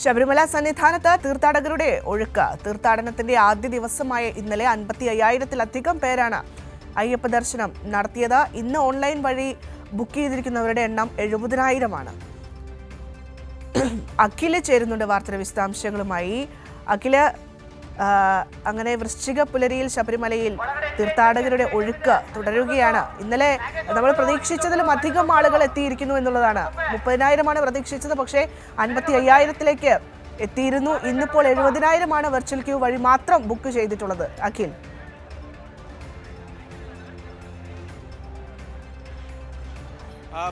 ശബരിമല സന്നിധാനത്ത് തീർത്ഥാടകരുടെ ഒഴുക്ക്. തീർത്ഥാടനത്തിന്റെ ആദ്യ ദിവസമായ ഇന്നലെ 55,000-ത്തിലധികം പേരാണ് അയ്യപ്പ ദർശനം നടത്തിയത്. ഇന്ന് ഓൺലൈൻ വഴി ബുക്ക് ചെയ്തിരിക്കുന്നവരുടെ എണ്ണം 70,000-ആണ്. അഖില് ചേരുന്നുണ്ട് വാർത്തയുടെ വിശദാംശങ്ങളുമായി. അഖില്, അങ്ങനെ വൃശ്ചിക പുലരിയിൽ ശബരിമലയിൽ തീർത്ഥാടകരുടെ ഒഴുക്ക് തുടരുകയാണ്. ഇന്നലെ നമ്മൾ പ്രതീക്ഷിച്ചതിലും അധികം ആളുകൾ എത്തിയിരിക്കുന്നു എന്നുള്ളതാണ്. 30,000-ആണ് പ്രതീക്ഷിച്ചത്, പക്ഷേ 55,000-ത്തിലേക്ക് എത്തിയിരുന്നു. ഇന്നിപ്പോൾ 70,000-ആണ് വെർച്വൽ ക്യൂ വഴി മാത്രം ബുക്ക് ചെയ്തിട്ടുള്ളത്. അഖിൽ,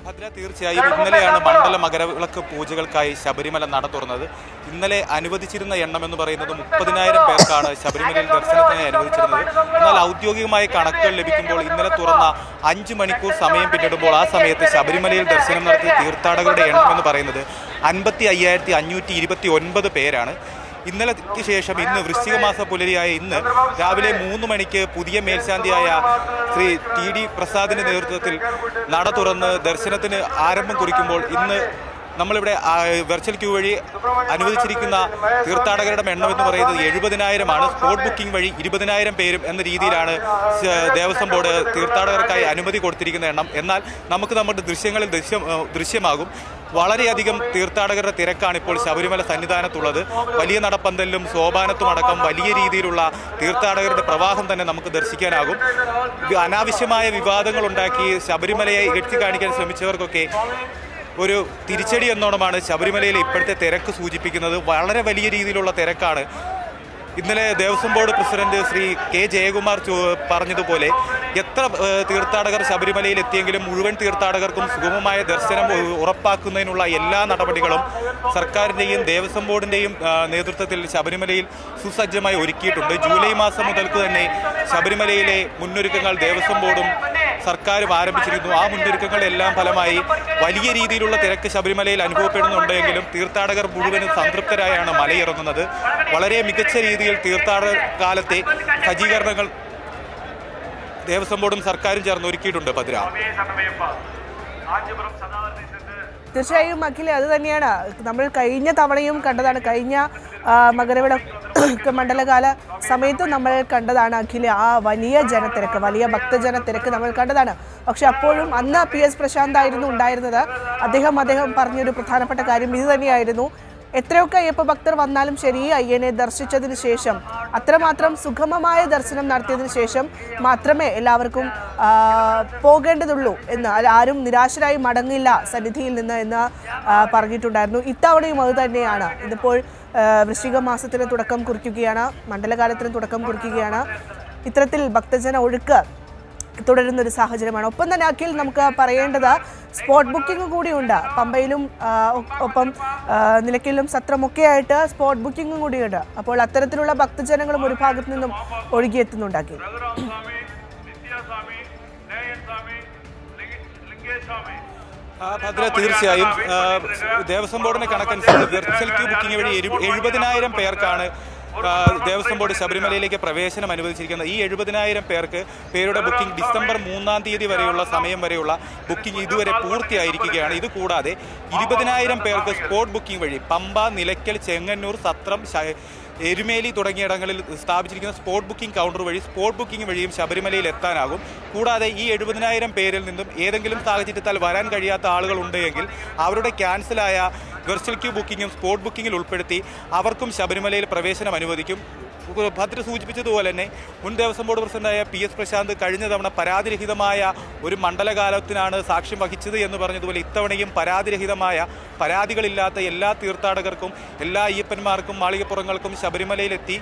ഭദ്ര, തീർച്ചയായും ഇന്നലെയാണ് മണ്ഡല മകരവിളക്ക് പൂജകൾക്കായി ശബരിമല നട തുറന്നത്. ഇന്നലെ അനുവദിച്ചിരുന്ന എണ്ണം എന്ന് പറയുന്നത് 30,000 പേർക്കാണ് ശബരിമലയിൽ ദർശനത്തിനായി അനുവദിച്ചിരുന്നത്. എന്നാൽ ഔദ്യോഗികമായ കണക്കുകൾ ലഭിക്കുമ്പോൾ ഇന്നലെ തുറന്ന 5 മണിക്കൂർ സമയം പിന്നിടുമ്പോൾ ആ സമയത്ത് ശബരിമലയിൽ ദർശനം നടത്തിയ തീർത്ഥാടകരുടെ എണ്ണം എന്ന് പറയുന്നത് 55,529 പേരാണ്. ഇന്നലെക്ക് ശേഷം ഇന്ന് വൃശ്ചിക മാസ പുലരിയായ ഇന്ന് രാവിലെ 3 മണിക്ക് പുതിയ മേൽശാന്തിയായ ശ്രീ TD പ്രസാദിന്റെ നേതൃത്വത്തിൽ നട തുറന്ന് ദർശനത്തിന് ആരംഭം കുറിക്കുമ്പോൾ ഇന്ന് നമ്മളിവിടെ വെർച്വൽ ക്യൂ വഴി അനുവദിച്ചിരിക്കുന്ന തീർത്ഥാടകരുടെ എണ്ണം എന്ന് പറയുന്നത് 70,000-ആണ്. സ്പോട്ട് ബുക്കിംഗ് വഴി 20,000 പേരും എന്ന രീതിയിലാണ് ദേവസ്വം ബോർഡ് തീർത്ഥാടകർക്കായി അനുമതി കൊടുത്തിരിക്കുന്ന എണ്ണം. എന്നാൽ നമുക്ക് നമ്മുടെ ദൃശ്യങ്ങളിൽ ദൃശ്യമാകും വളരെയധികം തീർത്ഥാടകരുടെ തിരക്കാണ് ഇപ്പോൾ ശബരിമല സന്നിധാനത്തുള്ളത്. വലിയ നടപ്പന്തലിലും സോപാനത്തും അടക്കം വലിയ രീതിയിലുള്ള തീർത്ഥാടകരുടെ പ്രവാഹം തന്നെ നമുക്ക് ദർശിക്കാനാകും. അനാവശ്യമായ വിവാദങ്ങൾ ഉണ്ടാക്കി ശബരിമലയെ ഇകഴ്ത്തി കാണിക്കാൻ ശ്രമിച്ചവർക്കൊക്കെ ഒരു തിരിച്ചടി എന്നോണമാണ് ശബരിമലയിലെ ഇപ്പോഴത്തെ തിരക്ക് സൂചിപ്പിക്കുന്നത്. വളരെ വലിയ രീതിയിലുള്ള തിരക്കാണ്. ഇന്നലെ Devaswom board president Shri K. Jayakumar പറഞ്ഞതുപോലെ എത്ര തീർത്ഥാടകർ ശബരിമലയിൽ എത്തിയെങ്കിലും മുഴുവൻ തീർത്ഥാടകർക്കും സുഗമമായ ദർശനം ഉറപ്പാക്കുന്നതിനുള്ള എല്ലാ നടപടികളും സർക്കാരിൻ്റെയും ദേവസ്വം ബോർഡിൻ്റെയും നേതൃത്വത്തിൽ ശബരിമലയിൽ സുസജ്ജമായി ഒരുക്കിയിട്ടുണ്ട്. ജൂലൈ മാസം മുതൽക്ക് തന്നെ ശബരിമലയിലെ മുന്നൊരുക്കങ്ങൾ ദേവസ്വം ബോർഡും സർക്കാരും ആരംഭിച്ചിരിക്കുന്നു. ആ മുന്നൊരുക്കങ്ങളെല്ലാം ഫലമായി വലിയ രീതിയിലുള്ള തിരക്ക് ശബരിമലയിൽ അനുഭവപ്പെടുന്നുണ്ടെങ്കിലും തീർത്ഥാടകർ മുഴുവനും സംതൃപ്തരായാണ് മലയിറങ്ങുന്നത്. വളരെ മികച്ച രീതിയിൽ തീർത്ഥാടക കാലത്തെ സജ്ജീകരണങ്ങൾ ദേവസ്വം ബോർഡും സർക്കാരും ചേർന്ന് ഒരുക്കിയിട്ടുണ്ട്. ഭദ്ര, തീർച്ചയായും അഖിലെ, അത് തന്നെയാണ് നമ്മൾ കഴിഞ്ഞ തവണയും കണ്ടതാണ്. കഴിഞ്ഞ മകരവിളക്ക് മണ്ഡലകാല സമയത്തും നമ്മൾ കണ്ടതാണ് അഖിലെ, ആ വലിയ ജനത്തിരക്ക്, വലിയ ഭക്തജന തിരക്ക് നമ്മൾ കണ്ടതാണ്. പക്ഷെ അപ്പോഴും അന്ന് PS പ്രശാന്ത് ആയിരുന്നു ഉണ്ടായിരുന്നത്. അദ്ദേഹം പറഞ്ഞൊരു പ്രധാനപ്പെട്ട കാര്യം ഇത് തന്നെയായിരുന്നു. എത്രയൊക്കെ അയ്യപ്പ ഭക്തർ വന്നാലും ശരി, അയ്യനെ ദർശിച്ചതിന് ശേഷം, അത്രമാത്രം സുഗമമായ ദർശനം നടത്തിയതിനു ശേഷം മാത്രമേ എല്ലാവർക്കും പോകേണ്ടതുള്ളൂ എന്ന്, ആരും നിരാശരായി മടങ്ങില്ല സന്നിധിയിൽ നിന്ന് എന്ന് പറഞ്ഞിട്ടുണ്ടായിരുന്നു. ഇത്തവണയും അത് തന്നെയാണ്. ഇതിപ്പോൾ വൃശ്ചിക മാസത്തിന് തുടക്കം കുറിക്കുകയാണ്, മണ്ഡലകാലത്തിന് തുടക്കം കുറിക്കുകയാണ്. ഇത്തരത്തിൽ ഭക്തജന ഒഴുക്ക് തുടരുന്നൊരു സാഹചര്യമാണ്. ഒപ്പം തന്നെ അഖിൽ, നമുക്ക് പറയേണ്ടത് സ്പോട്ട് ബുക്കിംഗ് കൂടിയുണ്ട്. പമ്പയിലും ഒപ്പം നിലയ്ക്കലിലും സത്രമൊക്കെ ആയിട്ട് സ്പോട്ട് ബുക്കിംഗും കൂടിയുണ്ട്. അപ്പോൾ അത്തരത്തിലുള്ള ഭക്തജനങ്ങളും ഒരു ഭാഗത്തു നിന്നും ഒഴുകിയെത്തുന്നുണ്ട് അഖിൽ. ഭദ്ര, തീർച്ചയായും ദേവസ്വം ബോർഡിന്റെ കണക്കനുസരിച്ച് വെർച്വൽ ക്യൂ ബുക്കിംഗ് വഴി 70,000 പേർക്കാണ് ദേവസ്വം ബോർഡ് ശബരിമലയിലേക്ക് പ്രവേശനം അനുവദിച്ചിരിക്കുന്നത്. ഈ 70,000 പേരുടെ ബുക്കിംഗ് ഡിസംബർ 3-ാം തീയതി വരെയുള്ള സമയം വരെയുള്ള ബുക്കിംഗ് ഇതുവരെ പൂർത്തിയായിരിക്കുകയാണ്. ഇത് കൂടാതെ 20,000 പേർക്ക് സ്പോട്ട് ബുക്കിംഗ് വഴി പമ്പ, നിലയ്ക്കൽ, ചെങ്ങന്നൂർ, സത്രം, എരുമേലി തുടങ്ങിയിടങ്ങളിൽ സ്ഥാപിച്ചിരിക്കുന്ന സ്പോട്ട് ബുക്കിംഗ് കൗണ്ടർ വഴി സ്പോട്ട് ബുക്കിംഗ് വഴിയും ശബരിമലയിൽ എത്താനാകും. കൂടാതെ ഈ 70,000 പേരിൽ നിന്നും ഏതെങ്കിലും സാഹചര്യത്താൽ വരാൻ കഴിയാത്ത ആളുകൾ ഉണ്ടെങ്കിൽ അവരുടെ ക്യാൻസലായ വെർച്വൽ ക്യൂ ബുക്കിങ്ങും സ്പോട്ട് ബുക്കിങ്ങിൽ ഉൾപ്പെടുത്തി അവർക്കും ശബരിമലയിൽ പ്രവേശനം അനുവദിക്കും. ഭദ്ര സൂചിപ്പിച്ചതുപോലെ തന്നെ മുൻ ദേവസ്വം ബോർഡ് പ്രസിഡന്റായ PS പ്രശാന്ത് കഴിഞ്ഞ തവണ പരാതിരഹിതമായ ഒരു മണ്ഡലകാലത്തിനാണ് സാക്ഷ്യം വഹിച്ചത് എന്ന് പറഞ്ഞതുപോലെ ഇത്തവണയും പരാതികളില്ലാത്ത എല്ലാ തീർത്ഥാടകർക്കും, എല്ലാ അയ്യപ്പന്മാർക്കും, മാളികപ്പുറങ്ങൾക്കും ശബരിമലയിലെത്തി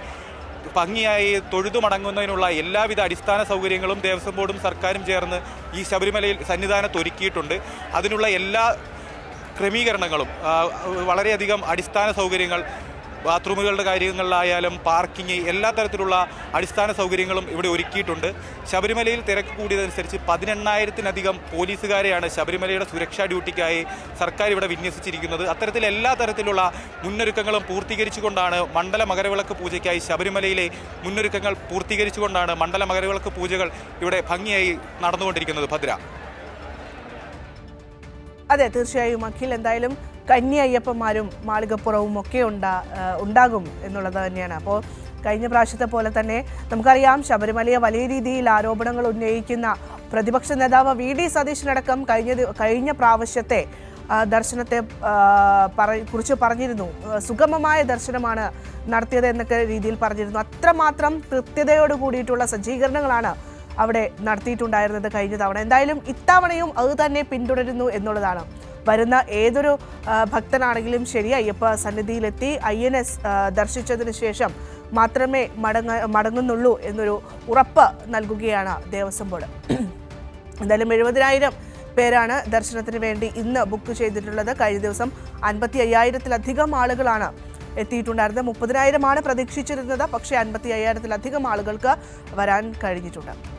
ഭംഗിയായി തൊഴുതു മടങ്ങുന്നതിനുള്ള എല്ലാവിധ അടിസ്ഥാന സൗകര്യങ്ങളും ദേവസ്വം ബോർഡും സർക്കാരും ചേർന്ന് ഈ ശബരിമലയിൽ സന്നിധാനത്ത് ഒരുക്കിയിട്ടുണ്ട്. അതിനുള്ള എല്ലാ ക്രമീകരണങ്ങളും, വളരെയധികം അടിസ്ഥാന സൗകര്യങ്ങൾ, ബാത്റൂമുകളുടെ കാര്യങ്ങളിലായാലും പാർക്കിംഗ്, എല്ലാ തരത്തിലുള്ള അടിസ്ഥാന സൗകര്യങ്ങളും ഇവിടെ ഒരുക്കിയിട്ടുണ്ട്. ശബരിമലയിൽ തിരക്ക് കൂടിയതനുസരിച്ച് 18,000-ലധികം പോലീസുകാരെയാണ് ശബരിമലയുടെ സുരക്ഷാ ഡ്യൂട്ടിക്കായി സർക്കാർ ഇവിടെ വിന്യസിച്ചിരിക്കുന്നത്. അത്തരത്തിൽ എല്ലാ തരത്തിലുള്ള മുന്നൊരുക്കങ്ങളും പൂർത്തീകരിച്ചുകൊണ്ടാണ് മണ്ഡല മകരവിളക്ക് പൂജയ്ക്കായി ശബരിമലയിലെ മുന്നൊരുക്കങ്ങൾ പൂർത്തീകരിച്ചുകൊണ്ടാണ് മണ്ഡല മകരവിളക്ക് പൂജകൾ ഇവിടെ ഭംഗിയായി നടന്നുകൊണ്ടിരിക്കുന്നത്. ഭദ്ര, അതെ, തീർച്ചയായും അഖിൽ, എന്തായാലും കന്നി അയ്യപ്പന്മാരും മാളികപ്പുറവും ഒക്കെ ഉണ്ടാകും എന്നുള്ളത് തന്നെയാണ്. അപ്പോൾ കഴിഞ്ഞ പ്രാവശ്യത്തെ പോലെ തന്നെ നമുക്കറിയാം, ശബരിമലയെ വലിയ രീതിയിൽ ആരോപണങ്ങൾ ഉന്നയിക്കുന്ന പ്രതിപക്ഷ നേതാവ് വി ഡി സതീശനടക്കം കഴിഞ്ഞ പ്രാവശ്യത്തെ ദർശനത്തെ കുറിച്ച് പറഞ്ഞിരുന്നു. സുഗമമായ ദർശനമാണ് നടത്തിയത് എന്നൊക്കെ രീതിയിൽ പറഞ്ഞിരുന്നു. അത്രമാത്രം കൃത്യതയോട് കൂടിയിട്ടുള്ള സജ്ജീകരണങ്ങളാണ് അവിടെ നടത്തിയിട്ടുണ്ടായിരുന്നത് കഴിഞ്ഞ തവണ. എന്തായാലും ഇത്തവണയും അത് തന്നെ പിന്തുടരുന്നു എന്നുള്ളതാണ്. വരുന്ന ഏതൊരു ഭക്തനാണെങ്കിലും ശരി, അയ്യപ്പ സന്നിധിയിലെത്തി INS ദർശിച്ചതിന് ശേഷം മാത്രമേ മടങ്ങുന്നുള്ളൂ എന്നൊരു ഉറപ്പ് നൽകുകയാണ് ദേവസ്വം ബോർഡ്. എന്തായാലും 70,000 പേരാണ് ദർശനത്തിന് വേണ്ടി ഇന്ന് ബുക്ക് ചെയ്തിട്ടുള്ളത്. കഴിഞ്ഞ ദിവസം 55,000-ലധികം ആളുകളാണ് എത്തിയിട്ടുണ്ടായിരുന്നത്. 30,000 പ്രതീക്ഷിച്ചിരുന്നത്. പക്ഷേ 55,000-ലധികം ആളുകൾക്ക് വരാൻ കഴിഞ്ഞിട്ടുണ്ട്.